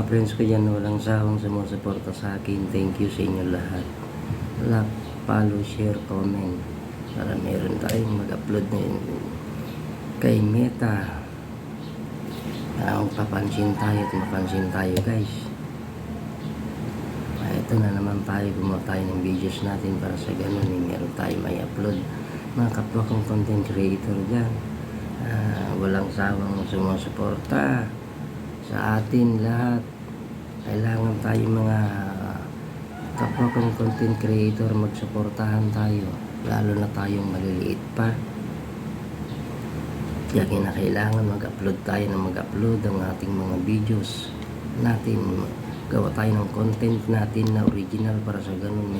friends ko dyan, walang sawang sumusuporta sa akin. Thank you sa inyo lahat. Like, follow, share, comment para meron tayong mag-upload na yun kay Meta. Papansin tayo at mapansin tayo, guys. Ito na naman tayo, gumawa tayo ng videos natin para sa ganun meron tayo may upload. Mga kapwa kong content creator dyan, walang sawang sumusuporta sa atin lahat. Kailangan tayo mga kapwa kong content creator, magsuportahan tayo, lalo na tayong maliliit pa. Kaya kinakailangan mag-upload tayo ng mag-upload ang ating mga videos natin. Gawa tayo ng content natin na original para sa ganun